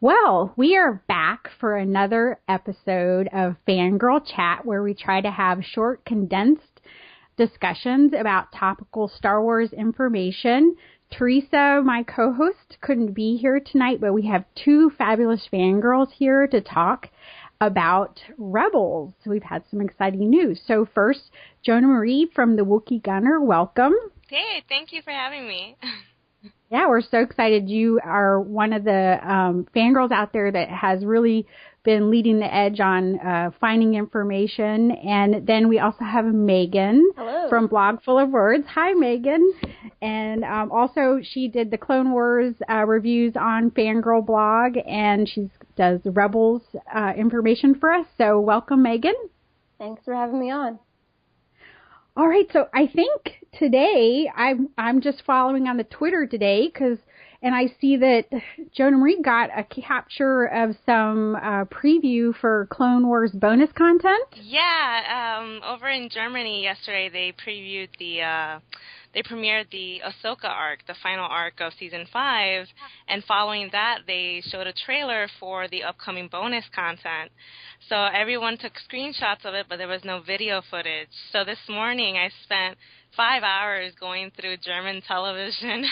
Well, we are back for another episode of Fangirl Chat, where we try to have short, condensed discussions about topical Star Wars information. Teresa, my co-host, couldn't be here tonight, but we have two fabulous fangirls here to talk about Rebels. We've had some exciting news. So first, Jonah Marie from the Wookiee Gunner, welcome. Hey, thank you for having me. Yeah, we're so excited. You are one of the fangirls out there that has really been leading the edge on finding information. And then we also have Megan from Blog Full of Words. Hi, Megan. And also she did the Clone Wars reviews on Fangirl blog, and she does the Rebels information for us. So welcome, Megan. Thanks for having me on. All right, so I think today I'm just following on the Twitter today and I see that Jonah Marie got a capture of some preview for Clone Wars bonus content. Yeah, over in Germany yesterday they premiered the Ahsoka arc, the final arc of season 5, and following that they showed a trailer for the upcoming bonus content. So everyone took screenshots of it, but there was no video footage. So this morning I spent 5 hours going through German television,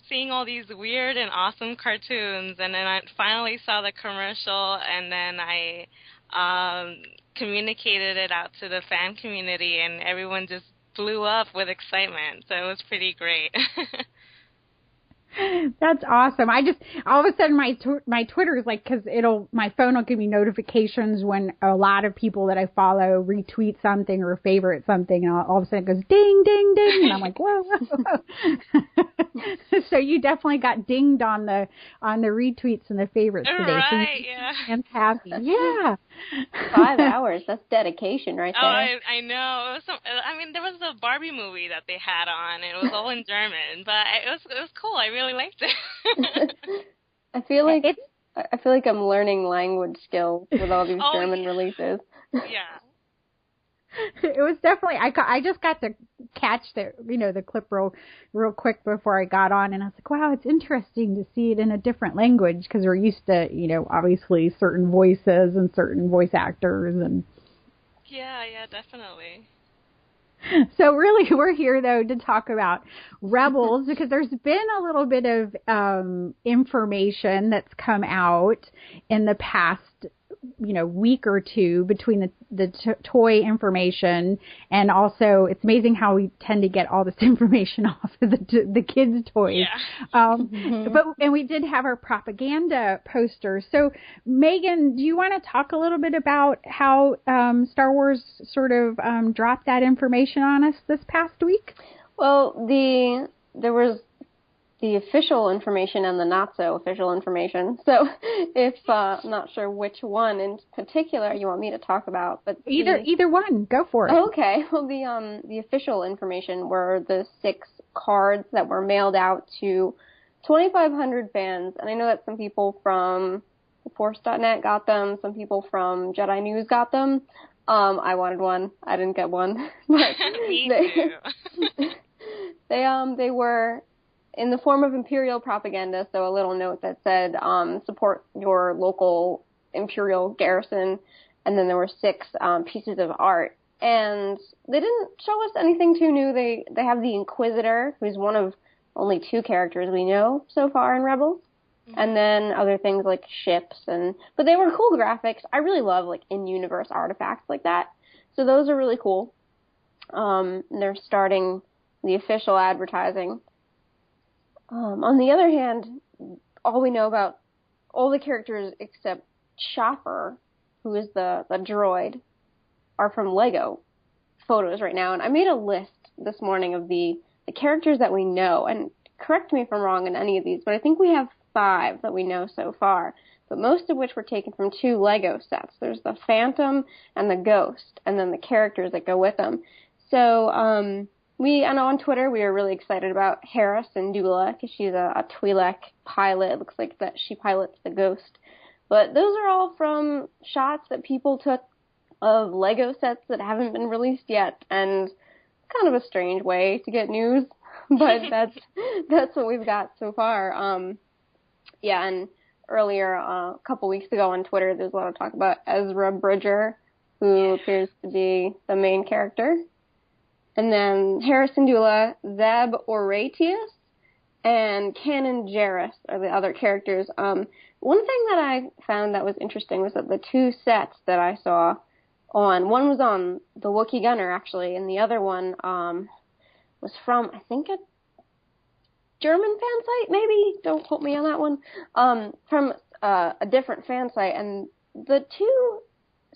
seeing all these weird and awesome cartoons, and then I finally saw the commercial, and then I communicated it out to the fan community, and everyone just blew up with excitement. So it was pretty great. That's awesome. I just, all of a sudden my Twitter is like, because my phone will give me notifications when a lot of people that I follow retweet something or favorite something, and all of a sudden it goes ding, ding, ding, and I'm like, whoa, whoa. So you definitely got dinged on the retweets and the favorites today. Right, so yeah. I'm happy. Yeah. 5 hours. That's dedication right there. Oh, I know. It was there was a Barbie movie that they had on. It was all in German, but it was cool. I really liked it. I feel like I'm learning language skills with all these German releases. Yeah. It was definitely, I just got to catch the clip real quick before I got on, and I was like, wow, it's interesting to see it in a different language, because we're used to, obviously certain voices and certain voice actors. And Yeah, definitely. So really, we're here, though, to talk about Rebels, because there's been a little bit of information that's come out in the past week or two between the toy information, and also it's amazing how we tend to get all this information off of the kids' toys. Yeah. And we did have our propaganda poster. So Megan, do you want to talk a little bit about how Star Wars sort of dropped that information on us this past week? Well, there was the official information and the not-so-official information. So if I'm not sure which one in particular you want me to talk about. But either one. Go for it. Okay. Well, the official information were the 6 cards that were mailed out to 2,500 fans. And I know that some people from TheForce.net got them. Some people from Jedi News got them. I wanted one. I didn't get one. But Me too. They were in the form of Imperial Propaganda, so a little note that said, support your local Imperial garrison, and then there were 6 pieces of art. And they didn't show us anything too new. They have the Inquisitor, who's one of only 2 characters we know so far in Rebels, and then other things like ships, but they were cool graphics. I really love, in-universe artifacts like that, so those are really cool. They're starting the official advertising. On the other hand, all we know about all the characters except Chopper, who is the droid, are from Lego photos right now. And I made a list this morning of the characters that we know. And correct me if I'm wrong in any of these, but I think we have 5 that we know so far. But most of which were taken from 2 Lego sets. There's the Phantom and the Ghost, and then the characters that go with them. So, I know on Twitter we are really excited about Hera Syndulla, because she's a Twi'lek pilot. It looks like that she pilots the Ghost. But those are all from shots that people took of Lego sets that haven't been released yet, and kind of a strange way to get news, but that's what we've got so far. Yeah, and earlier, a couple weeks ago on Twitter, there's a lot of talk about Ezra Bridger, who appears to be the main character. And then Harrison Dula, Zeb Oratius, and Canon Jarrus are the other characters. One thing that I found that was interesting was that the two sets that I saw one was on the Wookiee Gunner, actually, and the other one was from, I think, a German fan site, maybe? Don't quote me on that one. From a different fan site, and the two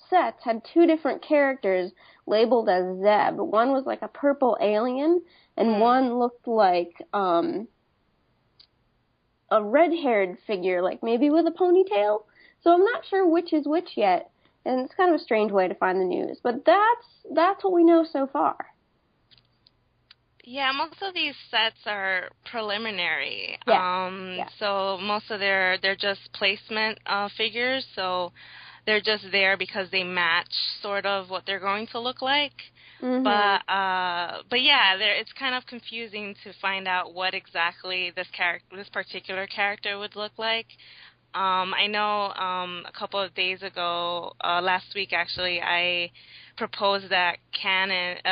sets had two different characters labeled as Zeb. One was like a purple alien, and one looked like a red-haired figure, like maybe with a ponytail. So I'm not sure which is which yet, and it's kind of a strange way to find the news. But that's what we know so far. Yeah, most of these sets are preliminary. Yeah. So most of they're just placement figures, so they're just there because they match sort of what they're going to look like. Mm-hmm. But yeah, it's kind of confusing to find out what exactly this particular character would look like. I know a couple of days ago, last week actually, I proposed that Kanan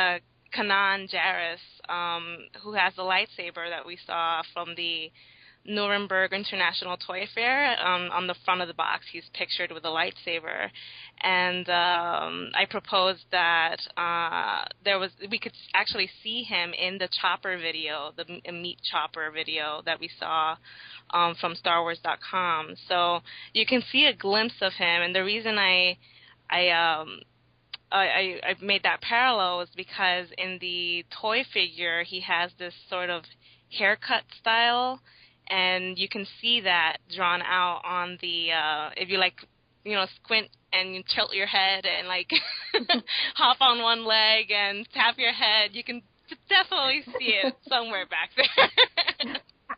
Jarrus, who has the lightsaber that we saw from the Nuremberg International Toy Fair, on the front of the box, he's pictured with a lightsaber, and I proposed that we could actually see him in the Chopper video, the Meet Chopper video that we saw from StarWars.com. So you can see a glimpse of him, and the reason I made that parallel is because in the toy figure he has this sort of haircut style, and you can see that drawn out on the if you squint and you tilt your head and hop on one leg and tap your head, you can definitely see it somewhere back there.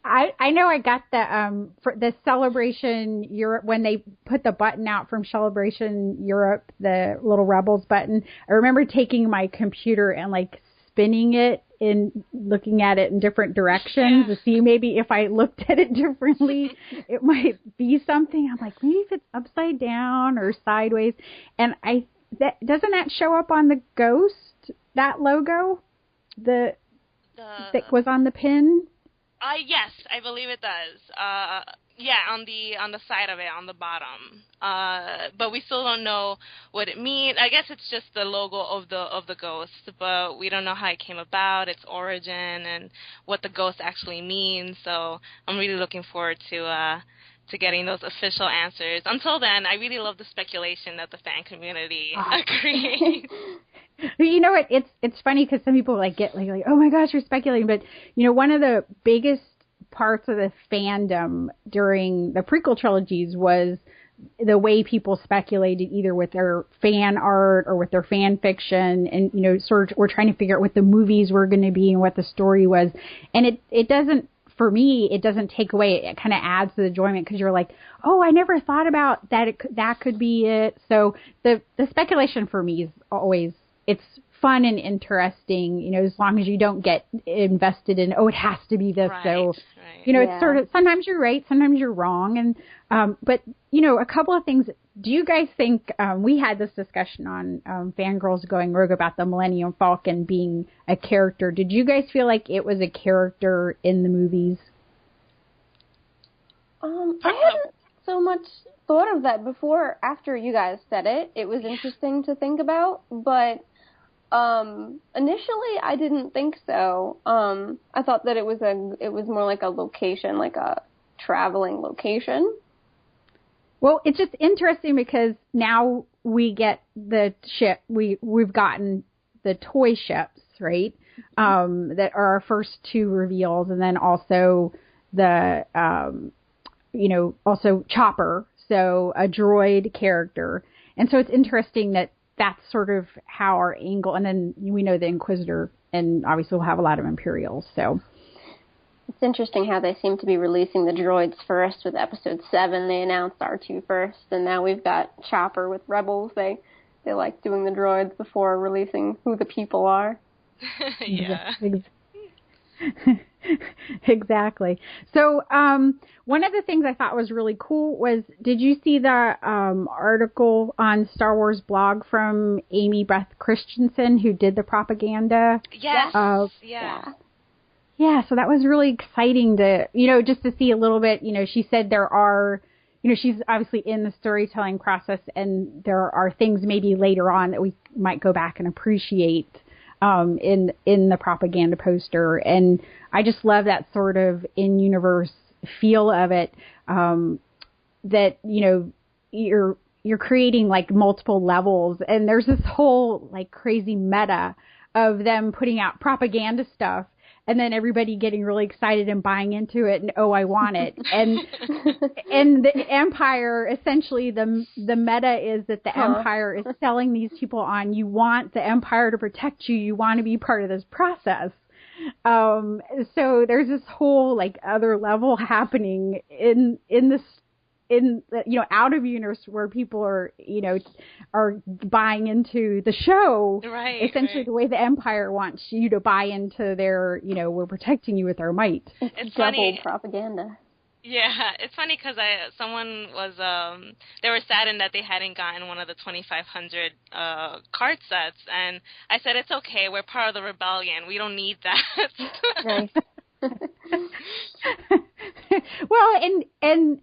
I know I got the for the Celebration Europe, when they put the button out from Celebration Europe, the little Rebels button. I remember taking my computer and spinning it and looking at it in different directions to see maybe if I looked at it differently, it might be something. I'm like, maybe if it's upside down or sideways. And doesn't that show up on the Ghost, that logo, that was on the pin? Yes, I believe it does. On the side of it, on the bottom. But we still don't know what it means. I guess it's just the logo of the Ghost, but we don't know how it came about, its origin, and what the Ghost actually means. So I'm really looking forward to getting those official answers. Until then, I really love the speculation that the fan community creates. You know what? It's funny because some people get oh my gosh, you're speculating. But one of the biggest parts of the fandom during the prequel trilogies was the way people speculated, either with their fan art or with their fan fiction, and sort of we're trying to figure out what the movies were going to be and what the story was. And it doesn't. For me, it doesn't take away. It kind of adds to the enjoyment because you're like, oh, I never thought about that. That could be it. So the speculation for me is always, it's fun and interesting, as long as you don't get invested in, it has to be this. Right, so, it's sort of, sometimes you're right, sometimes you're wrong. And, but, a couple of things. Do you guys think, we had this discussion on Fangirls Going Rogue about the Millennium Falcon being a character. Did you guys feel like it was a character in the movies? I hadn't so much thought of that before. After you guys said it, it was interesting to think about, but initially I didn't think so. I thought that it was more like a location, like a traveling location. Well, it's just interesting because now we get the ship. We've gotten the toy ships, right? That are our first two reveals, and then also the also Chopper, so a droid character. And so it's interesting that that's sort of how our angle, and then we know the Inquisitor, and obviously we'll have a lot of Imperials, so. It's interesting how they seem to be releasing the droids first with Episode 7. They announced R2 first, and now we've got Chopper with Rebels. They like doing the droids before releasing who the people are. Yeah. Exactly. So, one of the things I thought was really cool was, did you see the article on Star Wars blog from Amy Beth Christensen, who did the propaganda? Yes. Yeah. Yeah, so that was really exciting to, just to see a little bit. She said there are, she's obviously in the storytelling process, and there are things maybe later on that we might go back and appreciate in the propaganda poster. And I just love that sort of in-universe feel of it, that, you're creating like multiple levels, and there's this whole like crazy meta of them putting out propaganda stuff, and then everybody getting really excited and buying into it, and I want it. And and the Empire, essentially the meta is that the Empire is selling these people on, you want the Empire to protect you, you want to be part of this process. So there's this whole like other level happening in this, out of universe, where people are buying into the show, right? Essentially, the way the Empire wants you to buy into their, we're protecting you with our might. It's double propaganda. Yeah, it's funny because someone was they were saddened that they hadn't gotten one of the 2,500 card sets, and I said, it's okay, we're part of the rebellion, we don't need that. Right. Well, and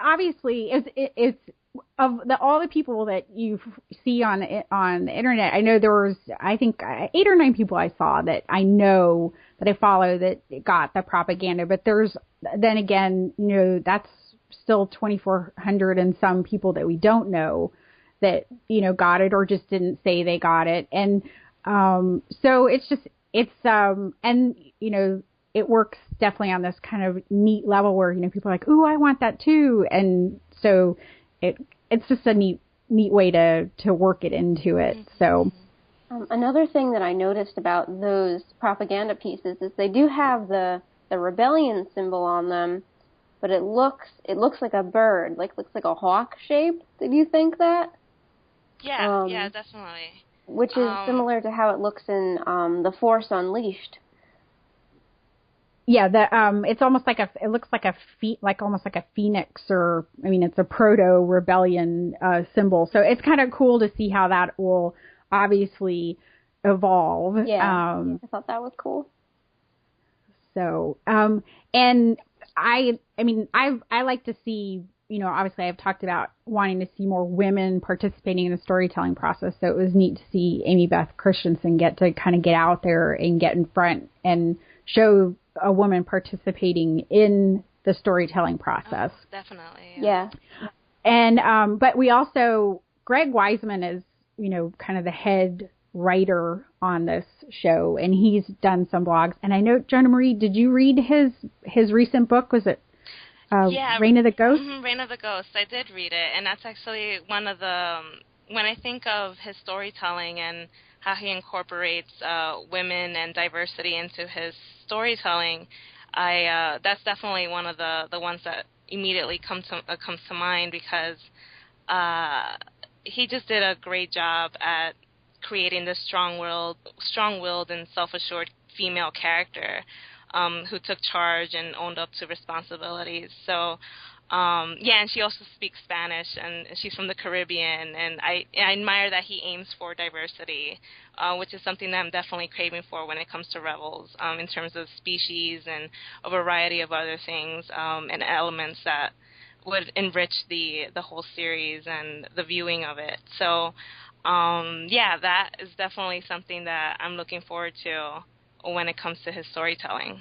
obviously, it's of all the people that you see on the internet. I know there was, I think, 8 or 9 people I saw that I know that I follow that got the propaganda. But there's, then again, that's still 2,400 and some people that we don't know that got it or just didn't say they got it. And so and it works definitely on this kind of neat level where, people are like, ooh, I want that too. And so it's just a neat way to work it into it. So another thing that I noticed about those propaganda pieces is they do have the rebellion symbol on them, but it looks like a bird, looks like a hawk shape. Did you think that? Yeah, yeah, definitely. Which is similar to how it looks in The Force Unleashed. Yeah, it's almost like it looks like almost like a phoenix, or it's a proto rebellion symbol. So it's kind of cool to see how that will obviously evolve. Yeah, I thought that was cool. So, and I like to see, obviously I've talked about wanting to see more women participating in the storytelling process. So it was neat to see Amy Beth Christensen get out there and get in front and show a woman participating in the storytelling process. Oh, definitely. Yeah. And, but we also, Greg Wiseman is, kind of the head writer on this show, and he's done some blogs. And I know, Jonah Marie, did you read his recent book? Was it Reign of the Ghost? Mm-hmm, Reign of the Ghost. I did read it, and that's actually one of the, when I think of his storytelling and how he incorporates women and diversity into his storytelling, that's definitely one of the ones that immediately comes to mind, because he just did a great job at creating this strong-willed and self-assured female character who took charge and owned up to responsibilities. So, and she also speaks Spanish, and she's from the Caribbean, and I admire that he aims for diversity, which is something that I'm definitely craving for when it comes to Rebels, in terms of species and a variety of other things and elements that would enrich the whole series and the viewing of it. So, that is definitely something that I'm looking forward to when it comes to his storytelling.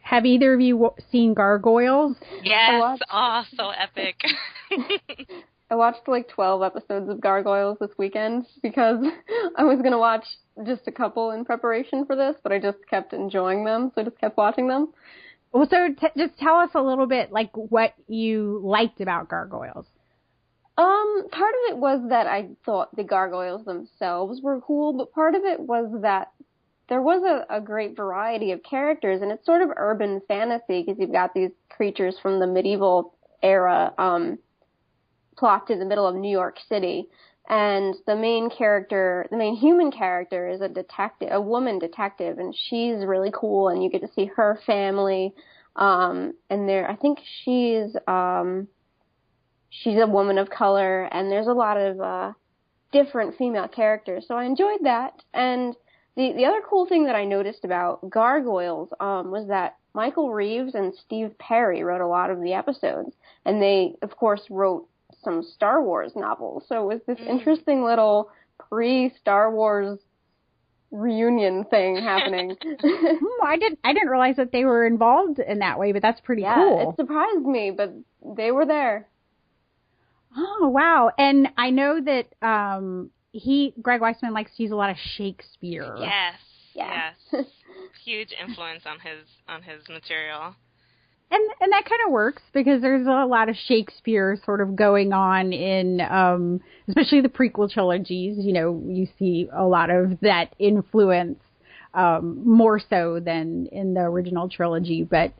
Have either of you seen Gargoyles? Yes. So epic. I watched 12 episodes of Gargoyles this weekend because I was going to watch just a couple in preparation for this, but I just kept enjoying them, so I just kept watching them. Well, so just tell us a little bit, what you liked about Gargoyles. Part of it was that I thought the gargoyles themselves were cool, but part of it was that there was a great variety of characters, and it's sort of urban fantasy because you've got these creatures from the medieval era plopped in the middle of New York City, And the main character, the main human character, is a detective, a woman detective, and she's really cool, and you get to see her family. And I think she's a woman of color, and there's a lot of different female characters, so I enjoyed that. And the other cool thing that I noticed about Gargoyles was that Michael Reeves and Steve Perry wrote a lot of the episodes, and they, of course, wrote some Star Wars novels. So it was this interesting little pre-Star Wars reunion thing happening. I didn't realize that they were involved in that way, but that's pretty cool. Yeah, it surprised me, but they were there. Oh, wow. And I know that Greg Weisman likes to use a lot of Shakespeare. Yes. Yeah. Yes. Huge influence on his material. And that kind of works because there's a lot of Shakespeare sort of going on in, especially the prequel trilogies. You know, you see a lot of that influence more so than in the original trilogy. But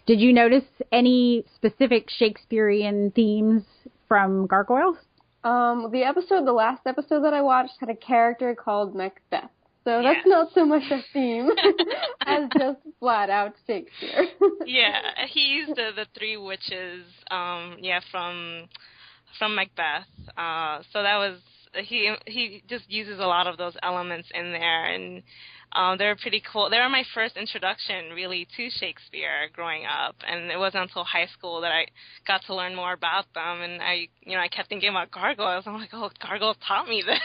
did you notice any specific Shakespearean themes from Gargoyles? The last episode that I watched had a character called Macbeth. So that's not so much a theme as just flat out Shakespeare. Yeah, he used the three witches, from Macbeth. So that was he just uses a lot of those elements in there, and they're pretty cool. They were my first introduction really to Shakespeare growing up, and it wasn't until high school that I got to learn more about them. And I kept thinking about Gargoyles. I'm like, oh, Gargoyles taught me this.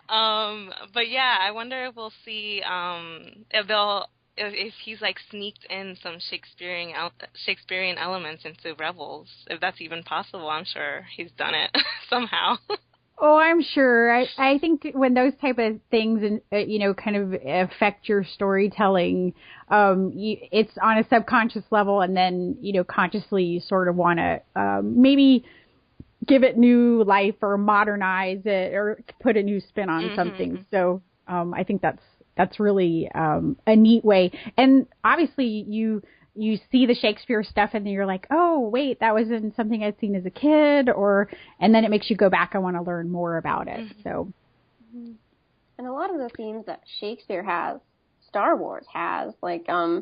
But yeah, I wonder if we'll see if he's like sneaked in some Shakespearean elements into Rebels, if that's even possible. I'm sure he's done it somehow. Oh, I'm sure. I think when those type of things, kind of affect your storytelling, it's on a subconscious level, and then, consciously you sort of want to maybe give it new life or modernize it or put a new spin on something. So I think that's really a neat way. And obviously you see the Shakespeare stuff and then you're like, oh, wait, that was in something I'd seen as a kid, and then it makes you go back, I want to learn more about it. So, and a lot of the themes that Shakespeare has, Star Wars has, like, I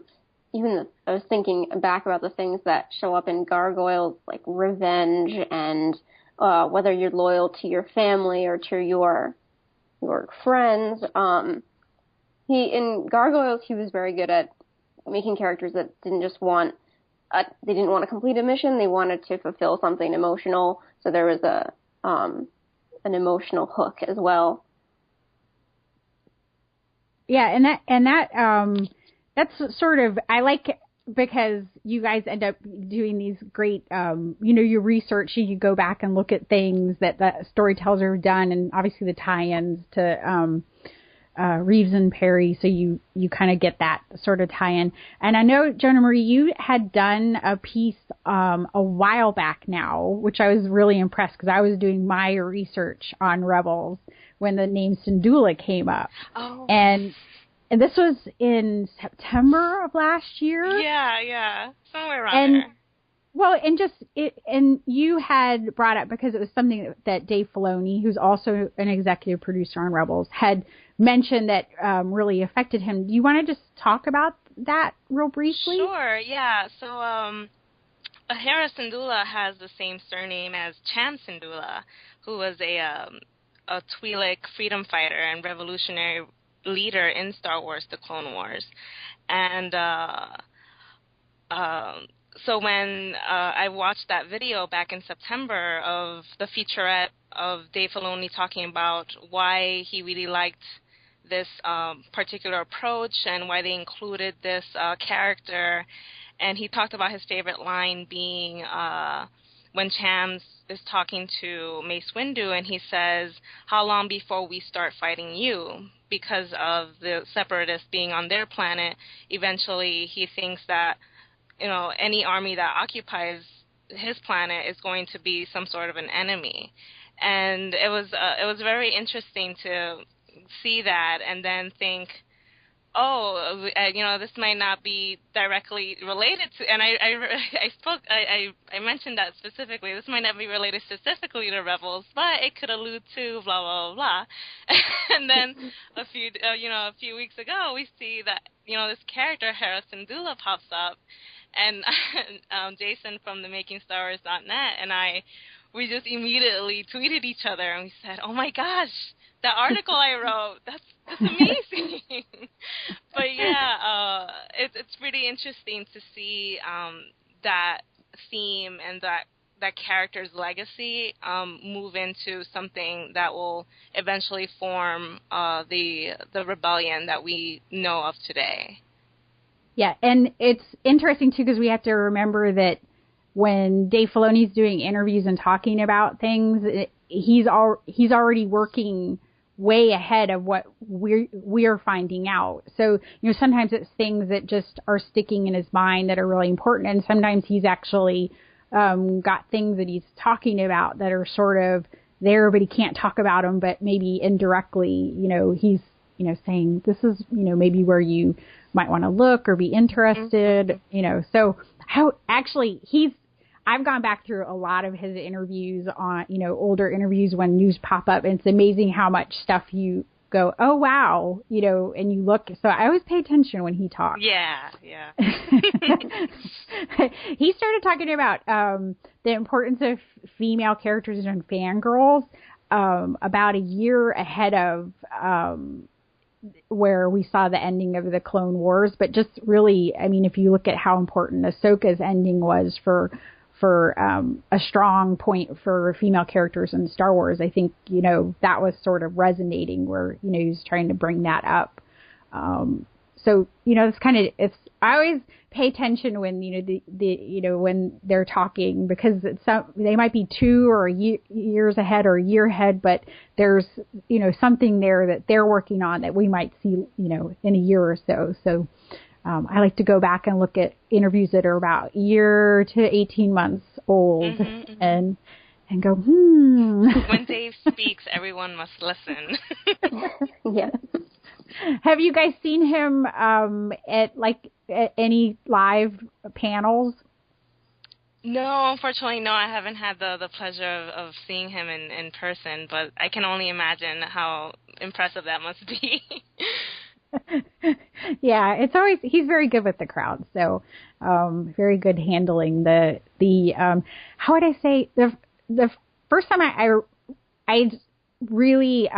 was thinking back about the things that show up in Gargoyles, like revenge and whether you're loyal to your family or to your friends. In Gargoyles, he was very good at making characters that didn't want to complete a mission. They wanted to fulfill something emotional. So there was an emotional hook as well. Yeah, that's sort of, I like, because you guys end up doing these great, you research, you go back and look at things that the storytellers have done, and obviously the tie-ins to Reeves and Perry, so you kind of get that sort of tie-in. And I know, Jonah Marie, you had done a piece a while back now, which I was really impressed because I was doing my research on Rebels when the name Syndulla came up. Oh. And this was in September of last year. Yeah, somewhere around there. Well, and you had brought up, because it was something that Dave Filoni, who's also an executive producer on Rebels, had mentioned that really affected him. Do you want to just talk about that real briefly? Sure, yeah. So Hera Syndulla has the same surname as Cham Syndulla, who was a Twi'lek freedom fighter and revolutionary leader in Star Wars: The Clone Wars. And so when I watched that video back in September of the featurette of Dave Filoni talking about why he really liked this particular approach and why they included this character, and he talked about his favorite line being when Cham is talking to Mace Windu, and he says, "How long before we start fighting you?" Because of the Separatists being on their planet, eventually he thinks that, any army that occupies his planet is going to be some sort of an enemy. And it was very interesting to see that and then think, this might not be directly related to, and I mentioned that specifically. This might not be related specifically to Rebels, but it could allude to blah blah blah. And then a few weeks ago, we see that this character Harrison Dula pops up, and Jason from the MakingStarWars.net and we just immediately tweeted each other and we said, "Oh my gosh, that article I wrote, that's amazing." But yeah, it's pretty interesting to see that theme and that character's legacy move into something that will eventually form the rebellion that we know of today. Yeah, and it's interesting too because we have to remember that when Dave Filoni's doing interviews and talking about things, he's already working way ahead of what we're finding out. So, sometimes it's things that just are sticking in his mind that are really important, and sometimes he's actually got things that he's talking about that are sort of there, but he can't talk about them, but maybe indirectly, he's, saying this is, maybe where you might want to look or be interested, so how actually I've gone back through a lot of his interviews on, older interviews when news pop up, and it's amazing how much stuff you go, oh, wow, and you look. So I always pay attention when he talks. Yeah. He started talking about the importance of female characters in Fangirls about a year ahead of where we saw the ending of the Clone Wars. But just really, I mean, if you look at how important Ahsoka's ending was for a strong point for female characters in Star Wars, I think, that was sort of resonating where, he was trying to bring that up. So, it's I always pay attention when, when they're talking, because they might be 2 or years ahead or a year ahead, but there's, something there that they're working on that we might see, in a year or so. So, I like to go back and look at interviews that are about a year to 18 months old and go, When Dave speaks, everyone must listen. Yeah. Have you guys seen him at any live panels? No, unfortunately, no. I haven't had the pleasure of seeing him in person, but I can only imagine how impressive that must be. Yeah, it's always, he's very good with the crowd, so very good handling the how would I say, the first time I really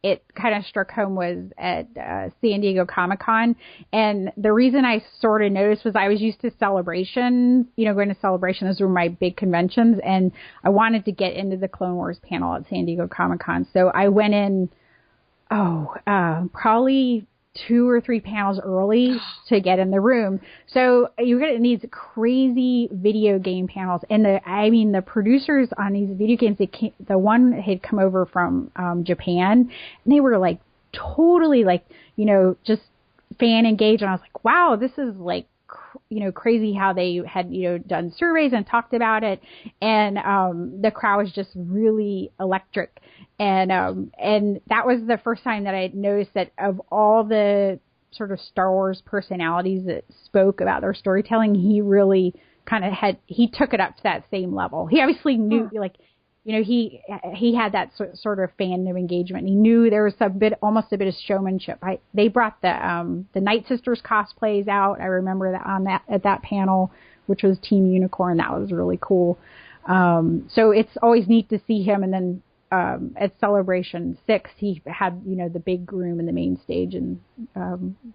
it kind of struck home was at San Diego Comic-Con, and the reason I sort of noticed was I was used to Celebration, going to Celebration, those were my big conventions, and I wanted to get into the Clone Wars panel at San Diego Comic-Con, so I went in probably 2 or 3 panels early to get in the room. So you get in these crazy video game panels, and the producers on these video games, the one had come over from Japan, and they were like totally just fan engaged, and I was like, wow, this is like crazy how they had done surveys and talked about it, and the crowd was just really electric. And that was the first time that I noticed that of all the sort of Star Wars personalities that spoke about their storytelling, he really kind of he took it up to that same level. He obviously knew, he had that sort of fandom engagement. He knew there was almost a bit of showmanship. They brought the Night Sisters cosplays out. I remember that at that panel, which was Team Unicorn. That was really cool. So it's always neat to see him. And then at Celebration 6, he had, the big room in the main stage, and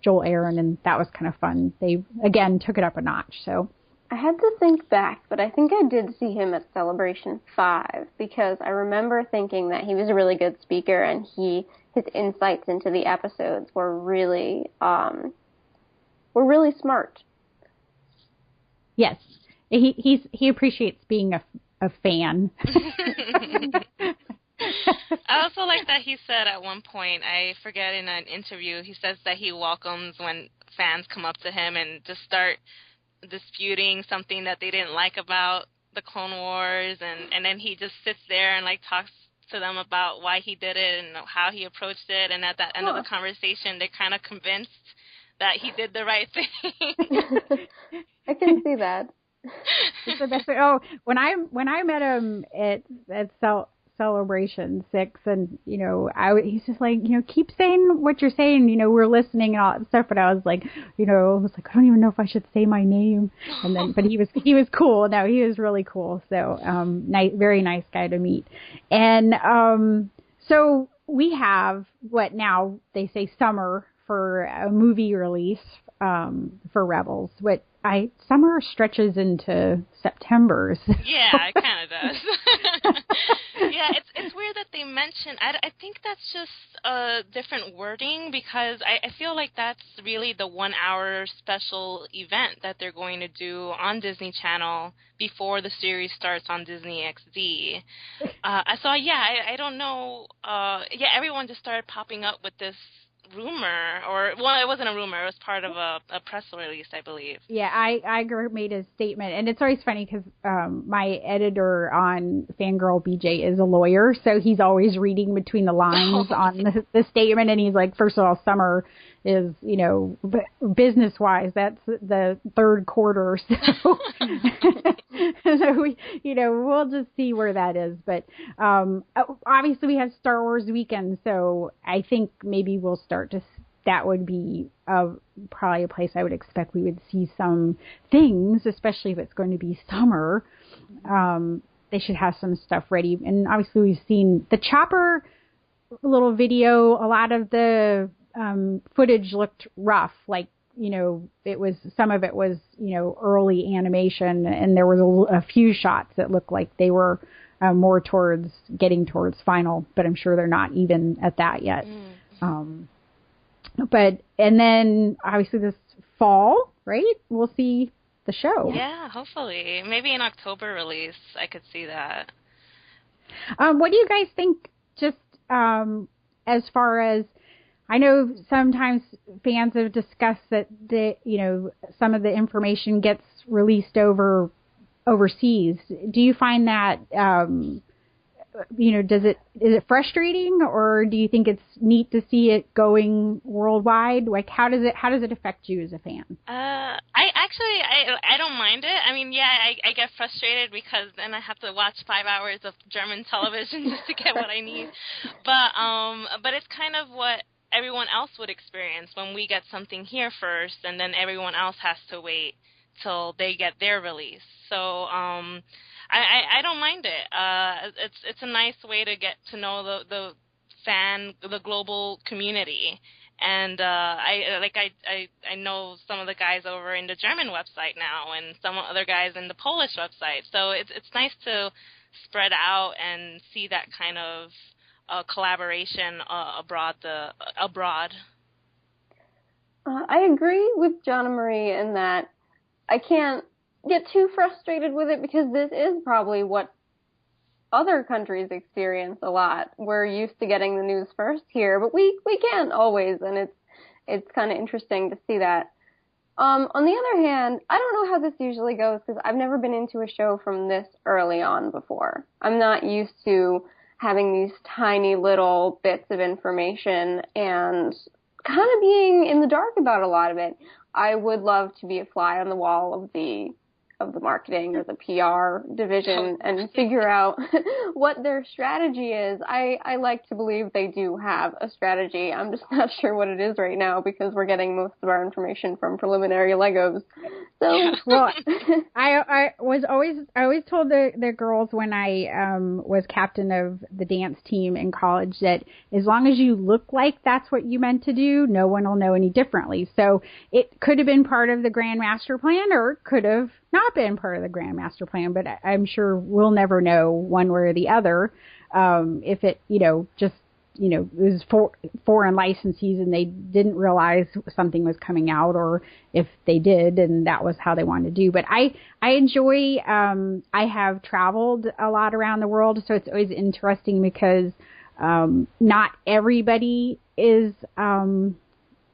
Joel Aaron, and that was kind of fun. They, again, took it up a notch. So I had to think back, but I think I did see him at Celebration 5, because I remember thinking that he was a really good speaker, and his insights into the episodes were really smart. Yes, he appreciates being a fan. I also like that he said at one point, I forget, in an interview, he says that he welcomes when fans come up to him and just start disputing something that they didn't like about the Clone Wars, and then he just sits there and talks to them about why he did it and how he approached it. And at the end of the conversation, they're kind of convinced that he did the right thing. I can see that. It's the best way. Oh, when I met him at Celebration 6, and he's just like, keep saying what you're saying. We're listening and all that stuff. But I was like, I don't even know if I should say my name. And then, but he was cool. No, he was really cool. So, nice, very nice guy to meet. And so we have what now they say summer for a movie release for Rebels. Summer stretches into September. So. Yeah, it kind of does. Yeah, it's weird that they mention. I think that's just a different wording, because I feel like that's really the 1 hour special event that they're going to do on Disney Channel before the series starts on Disney XD. I don't know. Everyone just started popping up with this rumor, it wasn't a rumor, it was part of a press release, I believe. Yeah, Iger made a statement, and it's always funny because my editor on Fangirl, BJ, is a lawyer, so he's always reading between the lines on the statement, and he's like, first of all, summer is, business-wise, that's the third quarter, so, so we'll just see where that is, but obviously we have Star Wars weekend, so I think maybe we'll start to, that would be probably a place I would expect we would see some things, especially if it's going to be summer. They should have some stuff ready, and obviously we've seen the Chopper little video, a lot of the footage looked rough, like, it was, some of it was, early animation, and there was a few shots that looked like they were more getting towards final, but I'm sure they're not even at that yet. And then obviously this fall, right? We'll see the show. Yeah, hopefully. Maybe an October release, I could see that. What do you guys think, just as far as, I know sometimes fans have discussed that some of the information gets released overseas. Do you find that is it frustrating, or do you think it's neat to see it going worldwide? Like, how does it affect you as a fan? I don't mind it. I mean, I get frustrated because then I have to watch 5 hours of German television just to get what I need. But it's kind of what everyone else would experience when we get something here first, and then everyone else has to wait till they get their release. So I don't mind it. It's a nice way to get to know the global community. And I know some of the guys over in the German website now, and some other guys in the Polish website. So it's nice to spread out and see that kind of collaboration abroad. I agree with John and Marie in that I can't get too frustrated with it, because this is probably what other countries experience a lot. We're used to getting the news first here, but we can't always, and it's kind of interesting to see that. On the other hand, I don't know how this usually goes, because I've never been into a show from this early on before. I'm not used to having these tiny little bits of information and kind of being in the dark about a lot of it. I would love to be a fly on the wall of the marketing or the PR division and figure out what their strategy is. I like to believe they do have a strategy. I'm just not sure what it is right now, because we're getting most of our information from preliminary Legos. So, well, I always told the girls when I was captain of the dance team in college that as long as you look like that's what you meant to do, no one will know any differently. So it could have been part of the Grand Master Plan, or it could have not been part of the Grand Master Plan, but I'm sure we'll never know one way or the other. If it, it was foreign licensees and they didn't realize something was coming out, or if they did and that was how they wanted to do. But I enjoy, I have traveled a lot around the world, so it's always interesting because not everybody is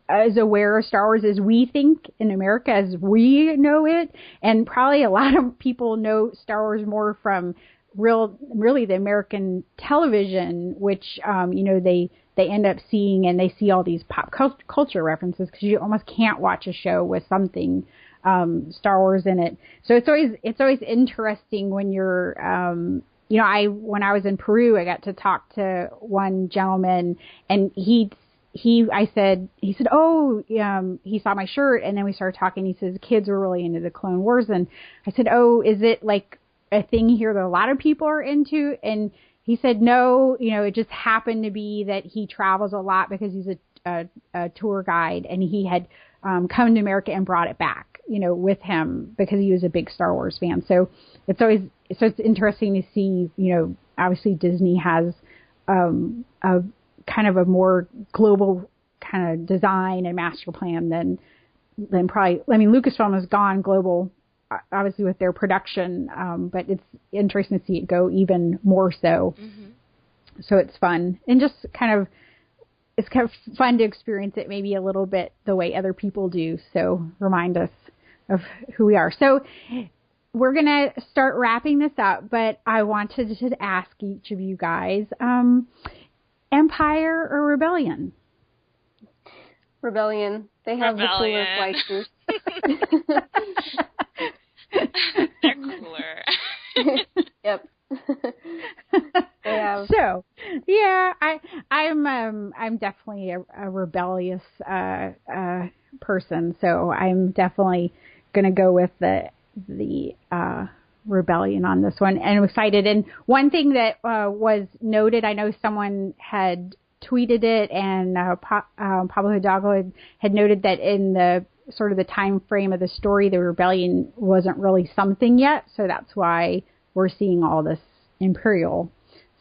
as aware of Star Wars as we think in America, as we know it. And probably a lot of people know Star Wars more from really the American television, which, they end up seeing, and they see all these pop culture references, because you almost can't watch a show with something Star Wars in it. So it's always interesting when you're, when I was in Peru, I got to talk to one gentleman, and he said, oh, he saw my shirt, and then we started talking. He says kids were really into the Clone Wars, and I said, oh, is it like a thing here that a lot of people are into? And he said, no, it just happened to be that he travels a lot because he's a tour guide, and he had come to America and brought it back, with him, because he was a big Star Wars fan. So it's interesting to see, obviously Disney has a kind of a more global kind of design and master plan than probably, Lucasfilm has gone global, obviously, with their production, but it's interesting to see it go even more so. Mm-hmm. So it's fun, and just it's kind of fun to experience it maybe a little bit the way other people do. So remind us of who we are. So we're going to start wrapping this up, but I wanted to ask each of you guys, Empire or Rebellion? Rebellion. They have the cooler flight suits. They're cooler. Yep. They have. So, yeah, I'm definitely a rebellious person. So I'm definitely going to go with the Rebellion on this one, and I'm excited. And one thing that was noted, I know someone had tweeted it, and Pablo Hidalgo had noted that in the sort of the time frame of the story, the Rebellion wasn't really something yet, so that's why we're seeing all this Imperial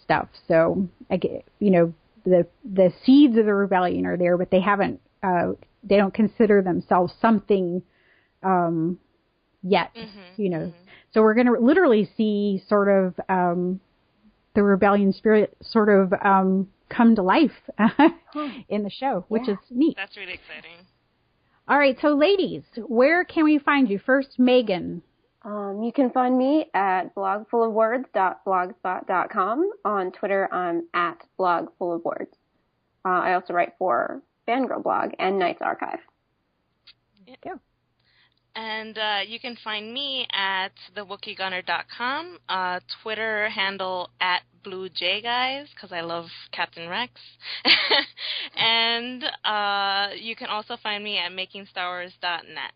stuff. So the seeds of the Rebellion are there, but they haven't they don't consider themselves something yet. Mm-hmm, mm-hmm. So we're going to literally see sort of the Rebellion spirit sort of come to life in the show, which is neat. That's really exciting. All right, so ladies, where can we find you? First, Megan. You can find me at blogfullofwords.blogspot.com. On Twitter, I'm at blogfullofwords. I also write for Fangirl blog and Knights Archive. Yeah. Go. And you can find me at thewookiegunner.com, Twitter handle at BlueJGuys, because I love Captain Rex. And you can also find me at makingstarwars.net.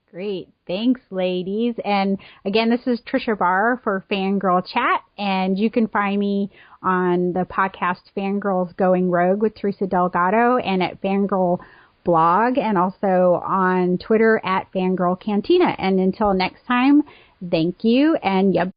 Great. Thanks, ladies. And again, this is Trisha Barr for Fangirl Chat, and you can find me on the podcast Fangirls Going Rogue with Teresa Delgado, and at Fangirl blog, and also on Twitter at Fangirl Cantina. And until next time, thank you, and yep.